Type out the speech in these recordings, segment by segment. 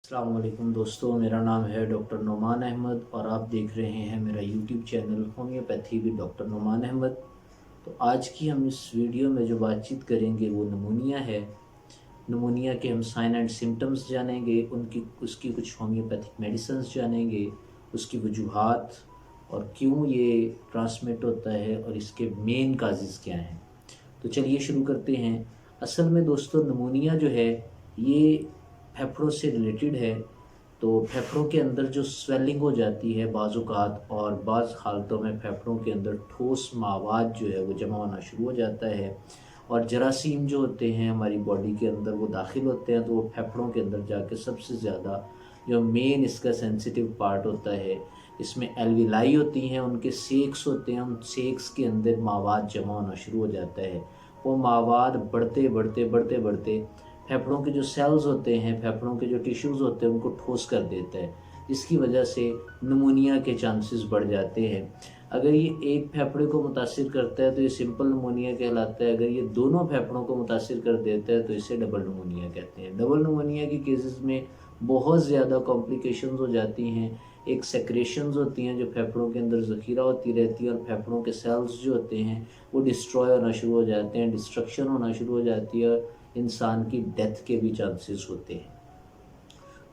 अस्सलाम वालेकुम दोस्तों, मेरा नाम है डॉक्टर नुमान अहमद और आप देख रहे हैं मेरा YouTube channel homeopathy with doctor Numan Ahmed. तो आज की हम इस वीडियो में जो बातचीत करेंगे वो नमूनिया है। नमूनिया के हम साइन एंड सिम्टम्स जानेंगे, उसकी कुछ होम्योपैथिक मेडिसिन्स जानेंगे, उसकी वजूहात और क्यों ये ट्रांसमिट होता है और इसके मेन काजेज़ क्या हैं। तो चलिए शुरू करते हैं। असल में दोस्तों नमूनिया जो है ये फेफड़ों से रिलेटेड है। तो फेफड़ों के अंदर जो स्वेलिंग हो जाती है बाज़-औक़ात और बाज़ हालतों में फेफड़ों के अंदर ठोस मवाद जो है वो जमा होना शुरू हो जाता है और जरासीम जो होते हैं हमारी बॉडी के अंदर वो दाखिल होते हैं, तो वो फेफड़ों के अंदर जाके सबसे ज़्यादा जो मेन इसका सेंसिटिव पार्ट होता है, इसमें एल्विलाई होती हैं, उनके सेक्स होते हैं, उन सेक्स के अंदर मवाद जमा होना शुरू हो जाता है। वो मवाद बढ़ते फेफड़ों के जो सेल्स होते हैं, फेफड़ों के जो टिश्यूज़ होते हैं उनको ठोस कर देता है, जिसकी वजह से नमूनिया के चांसेस बढ़ जाते हैं। अगर ये एक फेफड़े को मुतासिर करता है तो ये सिंपल नमूनिया कहलाता है। अगर ये दोनों फेफड़ों को मुतासिर कर देता है तो इसे डबल नमूनिया कहते हैं। डबल नमूनिया के केसेस में बहुत ज़्यादा कॉम्प्लिकेशंस हो जाती हैं। एक सेक्रेशंस होती हैं जो फेफड़ों के अंदर ज़ख़ीरा होती रहती है और फेफड़ों के सेल्स जो होते हैं वो डिस्ट्रॉय होना शुरू हो जाते हैं, डिस्ट्रक्शन होना शुरू हो जाती है और इंसान की डेथ के भी चांसेस होते हैं।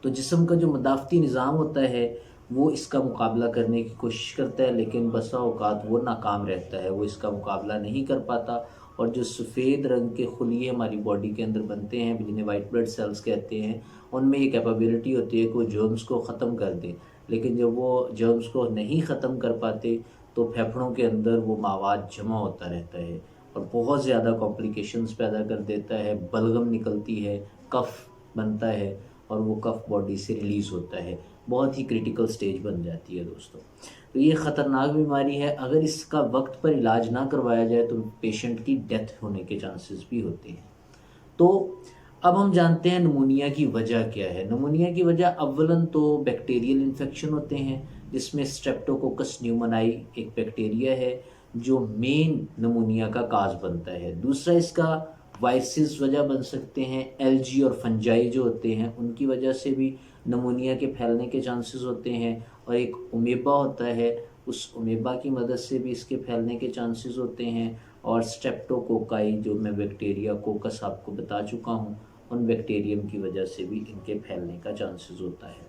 तो जिस्म का जो मदाफ़ती निज़ाम होता है वो इसका मुकाबला करने की कोशिश करता है, लेकिन बसा औक़ात वो नाकाम रहता है, वो इसका मुकाबला नहीं कर पाता। और जो सफ़ेद रंग के खुलिये हमारी बॉडी के अंदर बनते हैं जिन्हें वाइट ब्लड सेल्स कहते हैं, उनमें ये कैपेबिलिटी होती है कि वो जर्म्स को ख़त्म कर दें। लेकिन जब वो जर्म्स को नहीं ख़त्म कर पाते तो फेफड़ों के अंदर वो मवाद जमा होता रहता है और बहुत ज़्यादा कॉम्प्लिकेशंस पैदा कर देता है। बलगम निकलती है, कफ़ बनता है और वो कफ़ बॉडी से रिलीज़ होता है। बहुत ही क्रिटिकल स्टेज बन जाती है दोस्तों। तो ये ख़तरनाक बीमारी है, अगर इसका वक्त पर इलाज ना करवाया जाए तो पेशेंट की डेथ होने के चांसेस भी होते हैं। तो अब हम जानते हैं नमूनिया की वजह क्या है। नमूनिया की वजह अव्वलन तो बैक्टीरियल इन्फेक्शन होते हैं, जिसमें स्ट्रेप्टोकोकस न्यूमोनाई एक बैक्टीरिया है जो मेन नमूनिया का काज बनता है। दूसरा इसका वायरसेस वजह बन सकते हैं, एलजी और फंजाई जो होते हैं उनकी वजह से भी नमूनिया के फैलने के चांसेस होते हैं। और एक अमीबा होता है, उस अमीबा की मदद से भी इसके फैलने के चांसेस होते हैं। और स्ट्रेप्टोकोकाई जो मैं बैक्टीरिया कोकस आपको बता चुका हूँ, उन बैक्टीरियम की वजह से भी इनके फैलने का चांसेस होता है।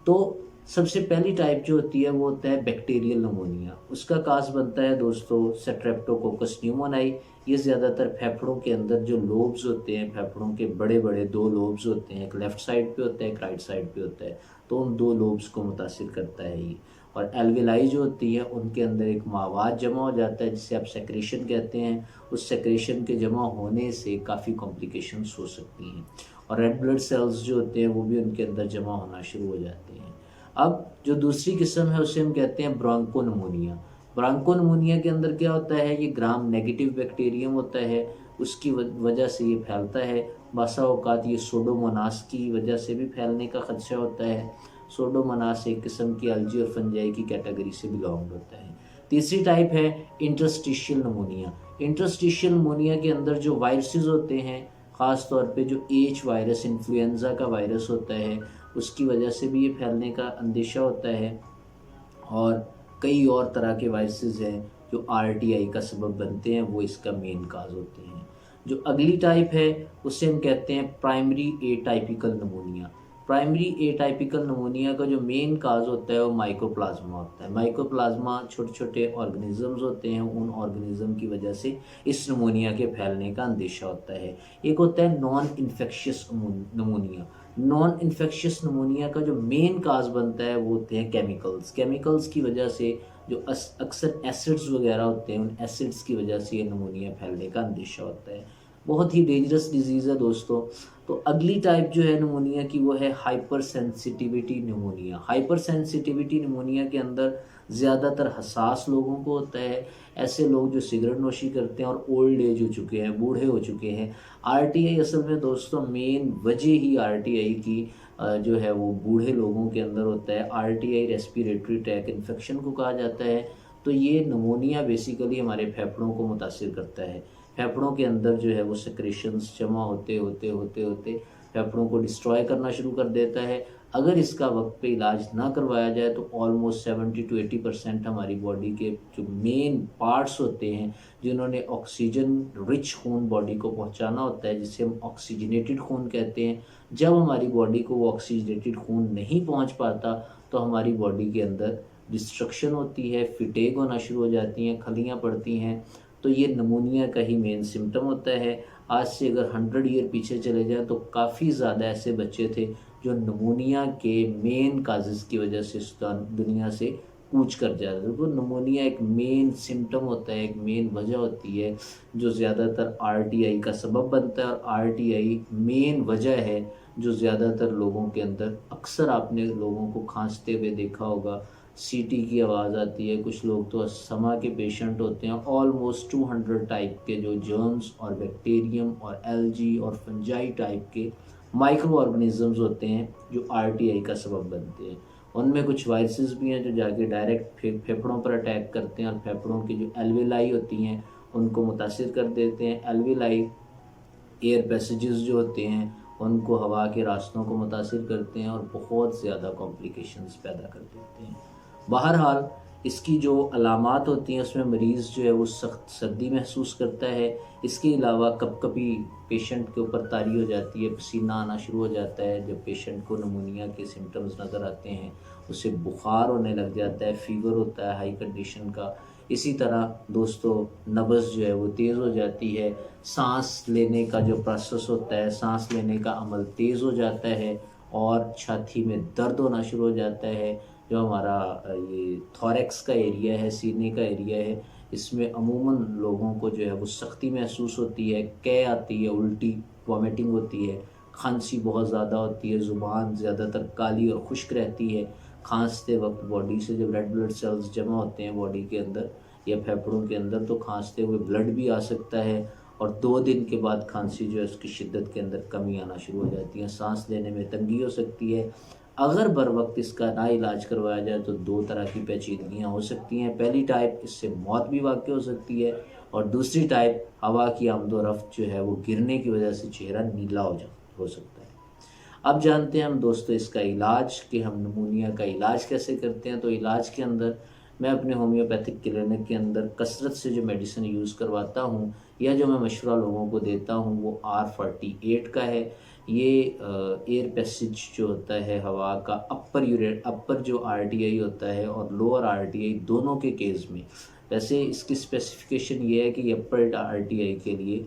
तो सबसे पहली टाइप जो होती है वो होता है बैक्टीरियल नमूनिया। उसका काज बनता है दोस्तों स्ट्रेप्टोकोकस न्यूमोनाई। ये ज़्यादातर फेफड़ों के अंदर जो लोब्स होते हैं, फेफड़ों के बड़े बड़े दो लोब्स होते हैं, एक लेफ़्ट साइड पे होता है, एक राइट साइड पे होता है, तो उन दो लोब्स को मुतासिर करता है ये। और एल्विलाई जो होती है उनके अंदर एक मवाद जमा हो जाता है जिसे आप सेक्रेशन कहते हैं। उस सेक्रेशन के जमा होने से काफ़ी कॉम्प्लिकेशंस हो सकती हैं और रेड ब्लड सेल्स जो होते हैं वो भी उनके अंदर जमा होना शुरू हो जाते हैं। अब जो दूसरी किस्म है उसे हम कहते हैं ब्रोंकोनमोनिया। ब्रोंकोनमोनिया के अंदर क्या होता है, ये ग्राम नेगेटिव बैक्टीरियम होता है, उसकी वजह से ये फैलता है। बसा औकात ये सोडोमोनास की वजह से भी फैलने का खदशा होता है। सोडोमोनास एक किस्म की एलजी और फंजाई की कैटेगरी से बिलोंग होता है। तीसरी टाइप है इंटरस्टिशियल नमूनिया। इंटरस्टिशियल नमूनिया के अंदर जो वायरसेस होते हैं, ख़ास तौर पे जो एच वायरस इन्फ्लुएंजा का वायरस होता है, उसकी वजह से भी ये फैलने का अंदेशा होता है। और कई और तरह के वायरसेस हैं जो आरटीआई का सबब बनते हैं, वो इसका मेन काज होते हैं। जो अगली टाइप है उसे हम कहते हैं प्राइमरी एटाइपिकल नमूनिया। प्राइमरी एटाइपिकल नमूनिया का जो मेन काज होता है वो माइकोप्लाज्मा होता है। माइकोप्लाज्मा छोटे छोटे ऑर्गेनिजम्स होते हैं, उन ऑर्गेनिज्म की वजह से इस नमूनिया के फैलने का अंदेशा होता है। एक होता है नॉन इन्फेक्शियस नमूनिया। नॉन इन्फेक्शियस नमूनिया का जो मेन काज बनता है वो होते हैं केमिकल्स। केमिकल्स की वजह से जो अक्सर एसिड्स वगैरह होते हैं, उन एसिड्स की वजह से ये नमूनिया फैलने का अंदेशा होता है। बहुत ही डेंजरस डिजीज़ है दोस्तों। तो अगली टाइप जो है नमूनिया की वो है हाइपर सेंसिटिविटी नमूनिया। हाइपर सेंसिटिविटी नमूनिया के अंदर ज़्यादातर हसास लोगों को होता है, ऐसे लोग जो सिगरेट नोशी करते हैं और ओल्ड एज हो चुके हैं, बूढ़े हो चुके हैं। आरटीआई असल में दोस्तों मेन वजह ही आरटीआई की जो है वो बूढ़े लोगों के अंदर होता है। आरटीआई रेस्पिरेटरी ट्रैक इन्फेक्शन को कहा जाता है। तो ये नमूनिया बेसिकली हमारे फेफड़ों को मुतासिर करता है। फेफड़ों के अंदर जो है वो सेक्रेशंस जमा होते होते होते होते फेफड़ों को डिस्ट्रॉय करना शुरू कर देता है। अगर इसका वक्त पे इलाज ना करवाया जाए तो ऑलमोस्ट 70 to 80% हमारी बॉडी के जो मेन पार्ट्स होते हैं, जिन्होंने ऑक्सीजन रिच खून बॉडी को पहुंचाना होता है, जिसे हम ऑक्सीजनेटेड खून कहते हैं, जब हमारी बॉडी को वो ऑक्सीजनेटेड खून नहीं पहुंच पाता तो हमारी बॉडी के अंदर डिस्ट्रक्शन होती है, फिटेग होना शुरू हो जाती हैं, खलियाँ पड़ती हैं। तो ये नमूनिया का ही मेन सिम्टम होता है। आज से अगर 100 ईयर पीछे चले जाएं तो काफ़ी ज़्यादा ऐसे बच्चे थे जो नमूनिया के मेन काजेज़ की वजह से इस दुनिया से कूच कर जाते थे। तो नमूनिया एक मेन सिम्टम होता है, एक मेन वजह होती है जो ज़्यादातर आरटीआई का सबब बनता है, और आरटीआई मेन वजह है जो ज़्यादातर लोगों के अंदर, अक्सर आपने लोगों को खांसते हुए देखा होगा, सीटी की आवाज़ आती है, कुछ लोग तो अस्थमा के पेशेंट होते हैं। ऑलमोस्ट 200 टाइप के जो जर्म्स और बैक्टीरियम और एल्गी और फंजाई टाइप के माइक्रो ऑर्गेनिजम्स होते हैं जो आरटीआई का सबब बनते हैं। उनमें कुछ वायरसेस भी हैं जो जाके डायरेक्ट फेफड़ों पर अटैक करते हैं और फेफड़ों की जो एल्वेलाई होती हैं उनको मुतासिर कर देते हैं। एल्वेलाई एयर पैसेजेस जो होते हैं उनको हवा के रास्तों को मुतासिर करते हैं और बहुत ज़्यादा कॉम्प्लिकेशंस पैदा कर देते हैं। बहरहाल इसकी जो अलामात होती हैं उसमें मरीज़ जो है वो सख्त सर्दी महसूस करता है। इसके अलावा कभी पेशेंट के ऊपर तारी हो जाती है, पसीना आना शुरू हो जाता है। जब पेशेंट को नमूनिया के सिम्टम्स नज़र आते हैं उसे बुखार होने लग जाता है, फीवर होता है हाई कंडीशन का। इसी तरह दोस्तों नब्ज़ जो है वो तेज़ हो जाती है, सांस लेने का जो प्रोसेस होता है, सांस लेने का अमल तेज़ हो जाता है और छाती में दर्द होना शुरू हो जाता है। जो हमारा ये थोरैक्स का एरिया है, सीने का एरिया है, इसमें अमूमन लोगों को जो है वो सख्ती महसूस होती है, कै आती है, उल्टी वॉमिटिंग होती है, खांसी बहुत ज़्यादा होती है, ज़ुबान ज़्यादातर काली और खुश्क रहती है। खांसते वक्त बॉडी से जब रेड ब्लड सेल्स जमा होते हैं बॉडी के अंदर या फेफड़ों के अंदर तो खांसते हुए ब्लड भी आ सकता है और 2 दिन के बाद खांसी जो है उसकी शिद्दत के अंदर कमी आना शुरू हो जाती है, सांस लेने में तंगी हो सकती है। अगर बर वक्त इसका ना इलाज करवाया जाए तो 2 तरह की पेचीदगियाँ हो सकती हैं। पहली टाइप, इससे मौत भी वाक़ई हो सकती है, और दूसरी टाइप, हवा की आमदोरफ्त जो है वो गिरने की वजह से चेहरा नीला हो सकता है। अब जानते हैं हम दोस्तों इसका इलाज, कि हम नमूनिया का इलाज कैसे करते हैं। तो इलाज के अंदर मैं अपने होम्योपैथिक क्लिनिक के अंदर कसरत से जो मेडिसिन यूज़ करवाता हूँ या जो मैं मशवरा लोगों को देता हूँ वो R48 का है। ये एयर पैसेज जो होता है हवा का, अपर जो आरटीआई होता है और लोअर आरटीआई दोनों के केस में, वैसे इसकी स्पेसिफिकेशन ये है कि अपर आरटीआई के लिए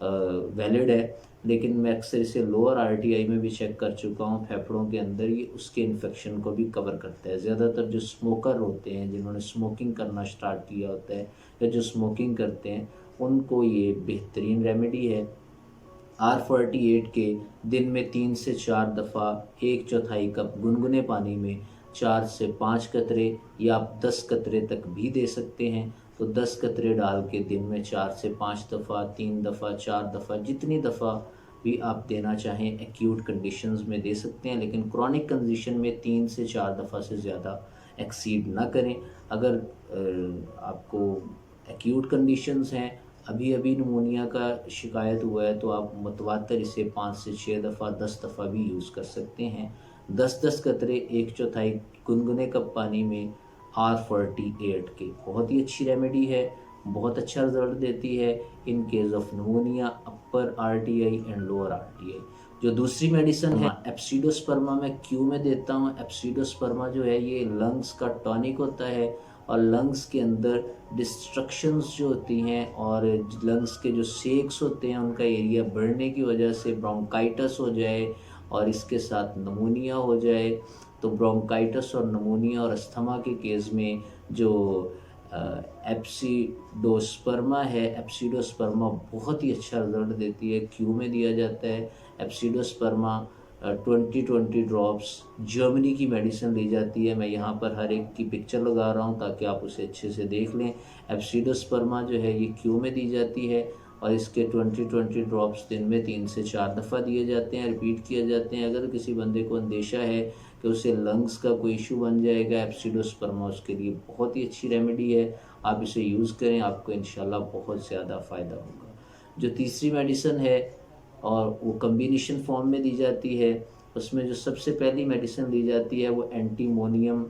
वैलिड है, लेकिन मैं अक्सर इसे लोअर आरटीआई में भी चेक कर चुका हूँ फेफड़ों के अंदर, ये उसके इन्फेक्शन को भी कवर करता है। ज़्यादातर जो स्मोकर होते हैं, जिन्होंने स्मोकिंग करना स्टार्ट किया होता है या जो स्मोकिंग करते हैं, उनको ये बेहतरीन रेमेडी है। R48 के दिन में 3 से 4 दफ़ा 1/4 कप गुनगुने पानी में 4 से 5 कतरे या आप 10 कतरे तक भी दे सकते हैं। तो 10 कतरे डाल के दिन में 4 से 5 दफ़ा, 3 दफ़ा, 4 दफ़ा, जितनी दफ़ा भी आप देना चाहें एक्यूट कंडीशंस में दे सकते हैं, लेकिन क्रॉनिक कंडीशन में 3 से 4 दफ़ा से ज़्यादा एक्सीड ना करें। अगर आपको एक्यूट कंडीशंस हैं, अभी अभी नमूनिया का शिकायत हुआ है, तो आप मुतवातर इसे 5 से 6 दफ़ा, 10 दफ़ा भी यूज़ कर सकते हैं। 10-10 कतरे 1/4 गुनगुने कप पानी में R48 के बहुत ही अच्छी रेमेडी है, बहुत अच्छा रिजल्ट देती है in case of नमूनिया, upper RTI and lower RTI. जो दूसरी मेडिसिन है एप्सिडोस्पर्मा, मैं क्यों में देता हूँ। एप्सिडोस्पर्मा जो है ये लंग्स का टॉनिक होता है और लंग्स के अंदर डिस्ट्रक्शंस जो होती हैं और लंग्स के जो सेक्स होते हैं उनका एरिया बढ़ने की वजह से ब्रोंकाइटिस हो जाए और इसके साथ नमूनिया हो जाए, तो ब्रोंकाइटिस और नमूनिया और अस्थमा के केस में जो एप्सिडोस्पर्मा है, एप्सिडोस्पर्मा बहुत ही अच्छा रिजल्ट देती है। क्यू में दिया जाता है एप्सिडोस्पर्मा 20 ड्रॉप्स, जर्मनी की मेडिसिन दी जाती है। मैं यहाँ पर हर एक की पिक्चर लगा रहा हूँ ताकि आप उसे अच्छे से देख लें। एप्सिडोस्पर्मा जो है ये क्यू में दी जाती है और इसके 20 ड्रॉप्स दिन में 3 से 4 दफ़ा दिए जाते हैं, रिपीट किए जाते हैं। अगर किसी बंदे को अंदेशा है कि उसे लंग्स का कोई इशू बन जाएगा, एप्सिडोस्पर्मा उसके लिए बहुत ही अच्छी रेमेडी है। आप इसे यूज़ करें, आपको इंशाल्लाह बहुत ज़्यादा फ़ायदा होगा। जो तीसरी मेडिसिन है और वो कम्बिनेशन फॉर्म में दी जाती है। उसमें जो सबसे पहली मेडिसिन दी जाती है वो एंटीमोनियम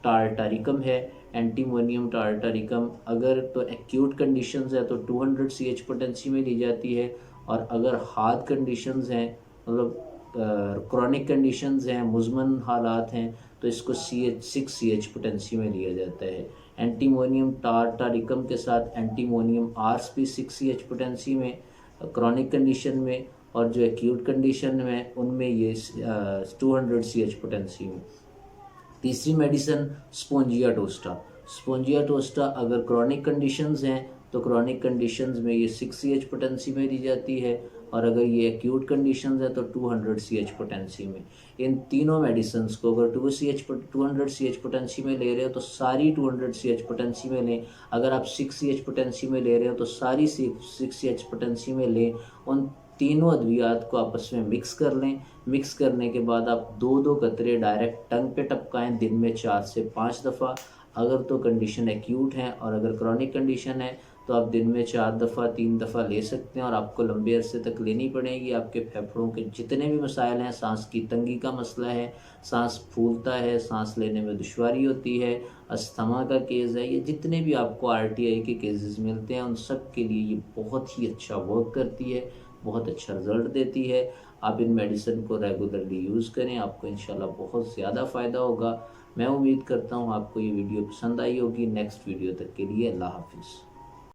टार्टारिकम है। एंटीमोनियम टार्टारिकम अगर तो एक्यूट कंडीशंस है तो 200 सी एच पोटेंसी में दी जाती है, और अगर हार्ड कंडीशंस हैं, मतलब क्रॉनिक कंडीशंस हैं, मुज़मन हालात हैं, तो इसको CH6 CH पोटेंसी में लिया जाता है। एंटीमोनियम टार्टारिकम के साथ एंटीमोनियम आर्स भी 6 CH पोटेंसी में क्रॉनिक कंडीशन में, और जो एक्यूट कंडीशन में उनमें ये 200 CH पोटेंसी में। तीसरी मेडिसिन स्पोंजिया टोस्टा। स्पोंजिया टोस्टा अगर क्रॉनिक कंडीशंस हैं तो क्रॉनिक कंडीशंस में ये 6 CH पोटेंसी में दी जाती है, और अगर ये एक्यूट कंडीशंस है तो 200 CH पोटेंसी में। इन तीनों मेडिसिन्स को अगर 200 CH पोटेंसी में ले रहे हो तो सारी 200 CH पोटेंसी में लें। अगर आप 6 CH पोटेंसी में ले रहे हो तो सारी 6 CH पोटेंसी में लें। उन तीनों अद्वियात को आपस में मिक्स कर लें। मिक्स करने के बाद आप 2-2 कतरे डायरेक्ट टंग पे टपकाएं दिन में 4 से 5 दफ़ा। अगर तो कंडीशन एक्यूट है और अगर क्रॉनिक कंडीशन है तो आप दिन में 4 दफ़ा 3 दफ़ा ले सकते हैं, और आपको लंबे अरसे तक लेनी पड़ेगी। आपके फेफड़ों के जितने भी मसाइल हैं, सांस की तंगी का मसला है, सांस फूलता है, सांस लेने में दुश्वारी होती है, अस्थमा का केस है, ये जितने भी आपको RTI के केसेस मिलते हैं उन सब के लिए ये बहुत ही अच्छा वर्क करती है, बहुत अच्छा रिज़ल्ट देती है। आप इन मेडिसिन को रेगुलरली यूज़ करें, आपको इंशाल्लाह बहुत ज़्यादा फ़ायदा होगा। मैं उम्मीद करता हूँ आपको ये वीडियो पसंद आई होगी। नेक्स्ट वीडियो तक के लिए अल्लाह हाफ़िज़।